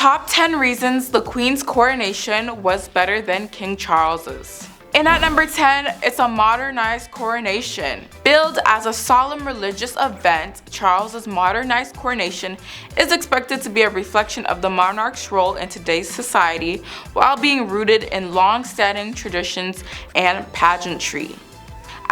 Top 10 reasons the Queen's coronation was better than King Charles's. And at number 10, it's a modernized coronation. Billed as a solemn religious event, Charles's modernized coronation is expected to be a reflection of the monarch's role in today's society while being rooted in long-standing traditions and pageantry.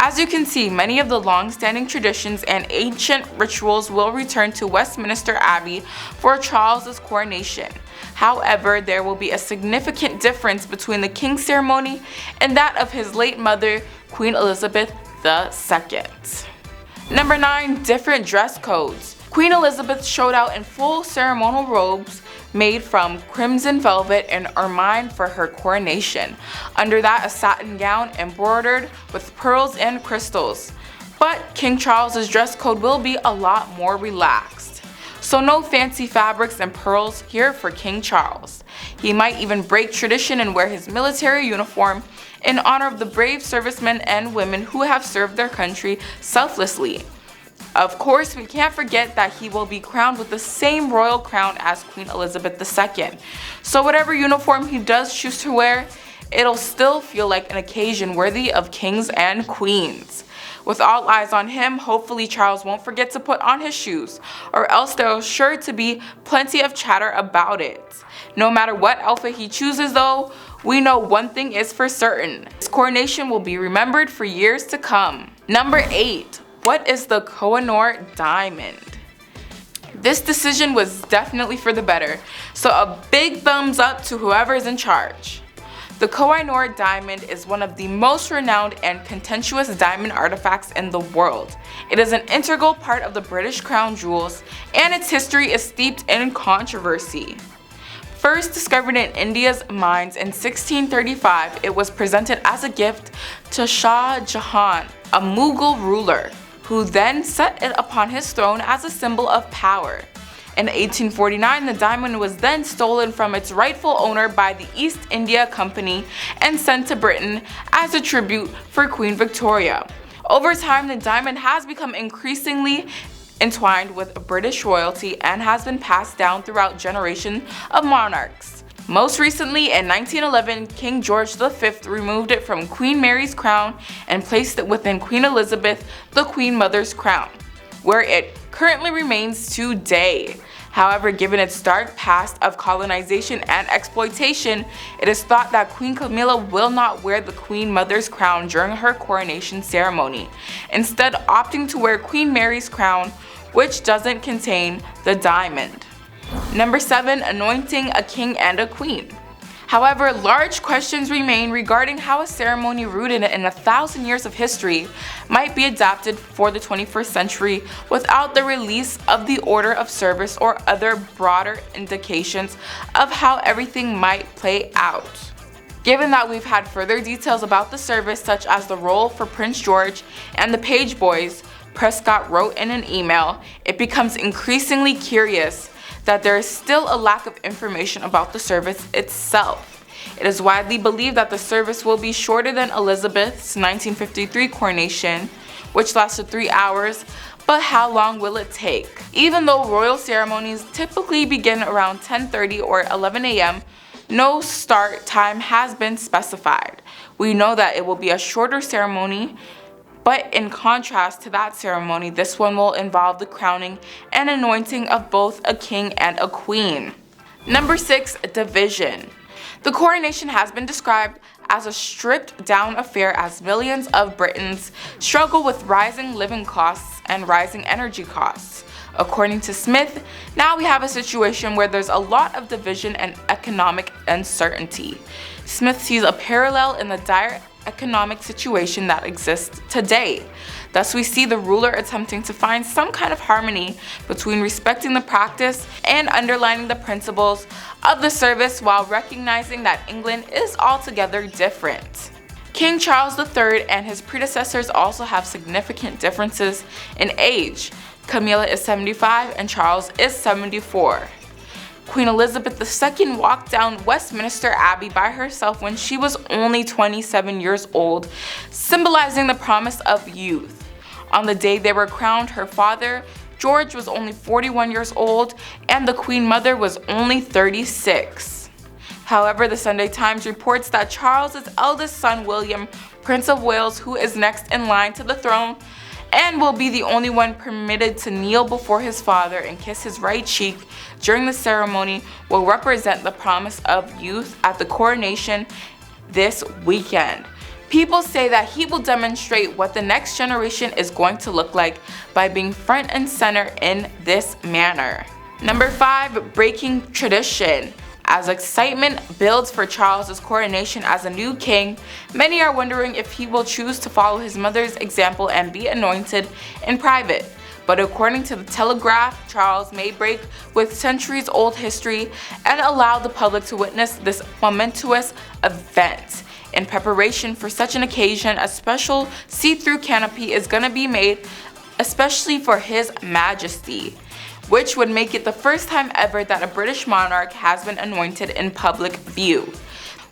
As you can see, many of the long-standing traditions and ancient rituals will return to Westminster Abbey for Charles's coronation. However, there will be a significant difference between the King's ceremony and that of his late mother, Queen Elizabeth II. Number 9. Different dress codes. Queen Elizabeth showed out in full ceremonial robes made from crimson velvet and ermine for her coronation. Under that, a satin gown embroidered with pearls and crystals. But King Charles's dress code will be a lot more relaxed. So no fancy fabrics and pearls here for King Charles. He might even break tradition and wear his military uniform in honor of the brave servicemen and women who have served their country selflessly. Of course, we can't forget that he will be crowned with the same royal crown as Queen Elizabeth II. So whatever uniform he does choose to wear, it'll still feel like an occasion worthy of kings and queens. With all eyes on him, hopefully Charles won't forget to put on his shoes, or else there's sure to be plenty of chatter about it. No matter what outfit he chooses though, we know one thing is for certain. His coronation will be remembered for years to come. Number 8. What is the Koh-i-noor Diamond? This decision was definitely for the better, so a big thumbs up to whoever is in charge. The Koh-i-noor Diamond is one of the most renowned and contentious diamond artifacts in the world. It is an integral part of the British crown jewels, and its history is steeped in controversy. First discovered in India's mines in 1635, it was presented as a gift to Shah Jahan, a Mughal ruler, who then set it upon his throne as a symbol of power. In 1849, the diamond was then stolen from its rightful owner by the East India Company and sent to Britain as a tribute for Queen Victoria. Over time, the diamond has become increasingly entwined with British royalty and has been passed down throughout generations of monarchs. Most recently, in 1911, King George V removed it from Queen Mary's crown and placed it within Queen Elizabeth, the Queen Mother's crown, where it currently remains today. However, given its dark past of colonization and exploitation, it is thought that Queen Camilla will not wear the Queen Mother's crown during her coronation ceremony, instead opting to wear Queen Mary's crown, which doesn't contain the diamond. Number 7. Anointing a king and a queen. However, large questions remain regarding how a ceremony rooted in 1,000 years of history might be adapted for the 21st century without the release of the order of service or other broader indications of how everything might play out. Given that we've had further details about the service, such as the role for Prince George and the page boys, Prescott wrote in an email, it becomes increasingly curious that there is still a lack of information about the service itself. It is widely believed that the service will be shorter than Elizabeth's 1953 coronation, which lasted 3 hours, but how long will it take? Even though royal ceremonies typically begin around 10:30 or 11 a.m., no start time has been specified. We know that it will be a shorter ceremony, but in contrast to that ceremony, this one will involve the crowning and anointing of both a king and a queen. Number 6. Division. The coronation has been described as a stripped down affair as millions of Britons struggle with rising living costs and rising energy costs. According to Smith, now we have a situation where there's a lot of division and economic uncertainty. Smith sees a parallel in the dire economic situation that exists today. Thus, we see the ruler attempting to find some kind of harmony between respecting the practice and underlining the principles of the service while recognizing that England is altogether different. King Charles III and his predecessors also have significant differences in age. Camilla is 75 and Charles is 74. Queen Elizabeth II walked down Westminster Abbey by herself when she was only 27 years old, symbolizing the promise of youth. On the day they were crowned, her father George was only 41 years old, and the Queen Mother was only 36. However, the Sunday Times reports that Charles's eldest son William, Prince of Wales, who is next in line to the throne and will be the only one permitted to kneel before his father and kiss his right cheek during the ceremony, will represent the promise of youth at the coronation this weekend. People say that he will demonstrate what the next generation is going to look like by being front and center in this manner. Number 5, breaking tradition. As excitement builds for Charles's coronation as a new king, many are wondering if he will choose to follow his mother's example and be anointed in private. But according to the Telegraph, Charles may break with centuries-old history and allow the public to witness this momentous event. In preparation for such an occasion, a special see-through canopy is going to be made especially for His Majesty, which would make it the first time ever that a British monarch has been anointed in public view,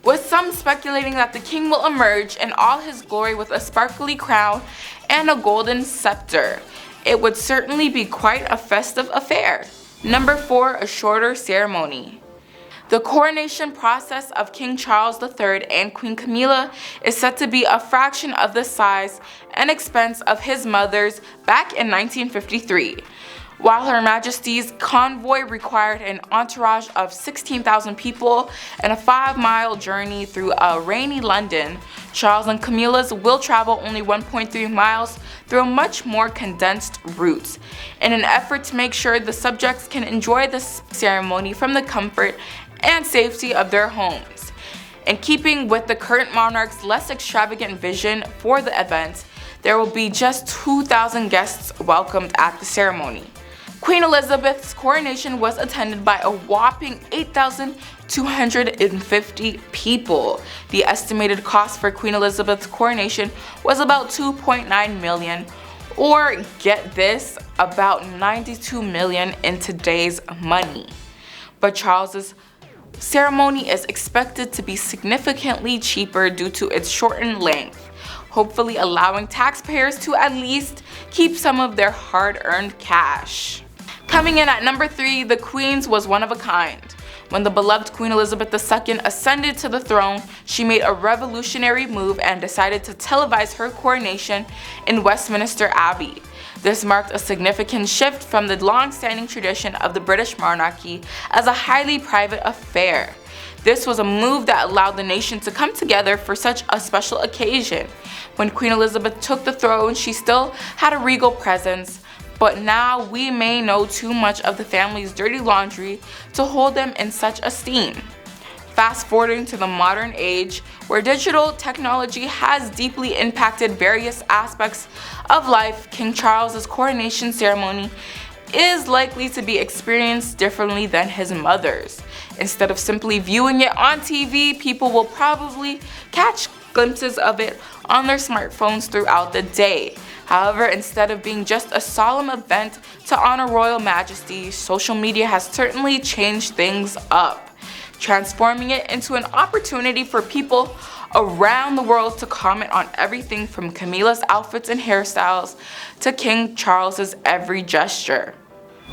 with some speculating that the king will emerge in all his glory with a sparkly crown and a golden scepter. It would certainly be quite a festive affair. Number 4, a shorter ceremony. The coronation process of King Charles III and Queen Camilla is said to be a fraction of the size and expense of his mother's back in 1953. While Her Majesty's convoy required an entourage of 16,000 people and a 5-mile journey through a rainy London, Charles and Camilla's will travel only 1.3 miles through a much more condensed route, in an effort to make sure the subjects can enjoy the ceremony from the comfort and safety of their homes. In keeping with the current monarch's less extravagant vision for the event, there will be just 2,000 guests welcomed at the ceremony. Queen Elizabeth's coronation was attended by a whopping 8,250 people. The estimated cost for Queen Elizabeth's coronation was about $2.9 million, or get this, about $92 million in today's money. But Charles's ceremony is expected to be significantly cheaper due to its shortened length, hopefully allowing taxpayers to at least keep some of their hard-earned cash. Coming in at number 3, the Queen's was one of a kind. When the beloved Queen Elizabeth II ascended to the throne, she made a revolutionary move and decided to televise her coronation in Westminster Abbey. This marked a significant shift from the long-standing tradition of the British monarchy as a highly private affair. This was a move that allowed the nation to come together for such a special occasion. When Queen Elizabeth took the throne, she still had a regal presence, but now we may know too much of the family's dirty laundry to hold them in such esteem. Fast forwarding to the modern age, where digital technology has deeply impacted various aspects of life, King Charles's coronation ceremony is likely to be experienced differently than his mother's. Instead of simply viewing it on TV, people will probably catch glimpses of it on their smartphones throughout the day. However, instead of being just a solemn event to honor royal majesty, social media has certainly changed things up, transforming it into an opportunity for people around the world to comment on everything from Camilla's outfits and hairstyles to King Charles's every gesture.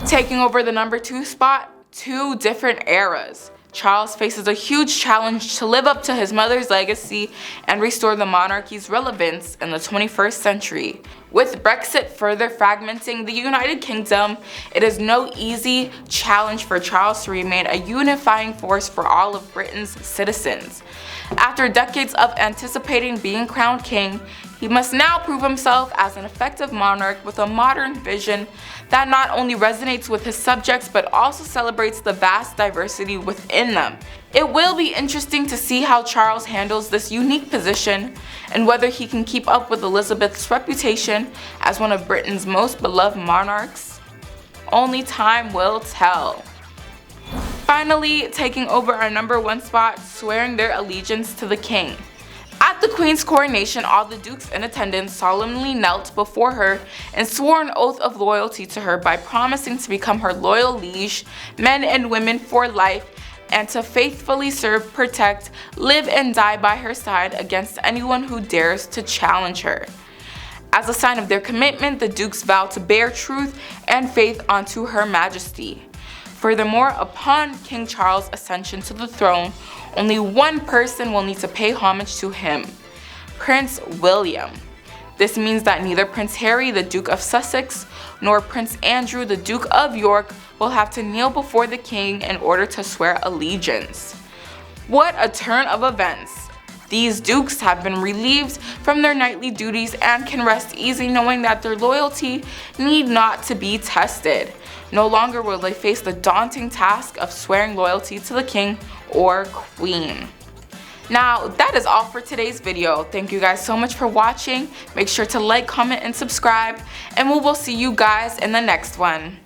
Taking over the number 2 spot, 2 different eras. Charles faces a huge challenge to live up to his mother's legacy and restore the monarchy's relevance in the 21st century. With Brexit further fragmenting the United Kingdom, it is no easy challenge for Charles to remain a unifying force for all of Britain's citizens. After decades of anticipating being crowned king, he must now prove himself as an effective monarch with a modern vision that not only resonates with his subjects but also celebrates the vast diversity within them. It will be interesting to see how Charles handles this unique position and whether he can keep up with Elizabeth's reputation as one of Britain's most beloved monarchs. Only time will tell. Finally, taking over our number 1 spot, swearing their allegiance to the king. At the Queen's coronation, all the dukes in attendance solemnly knelt before her and swore an oath of loyalty to her by promising to become her loyal liege, men and women for life, and to faithfully serve, protect, live and die by her side against anyone who dares to challenge her. As a sign of their commitment, the dukes vow to bear truth and faith unto Her Majesty. Furthermore, upon King Charles' ascension to the throne, only one person will need to pay homage to him: Prince William. This means that neither Prince Harry, the Duke of Sussex, nor Prince Andrew, the Duke of York, will have to kneel before the king in order to swear allegiance. What a turn of events! These dukes have been relieved from their knightly duties and can rest easy knowing that their loyalty need not to be tested. No longer will they face the daunting task of swearing loyalty to the king or queen. Now, that is all for today's video. Thank you guys so much for watching. Make sure to like, comment, and subscribe, and we will see you guys in the next one.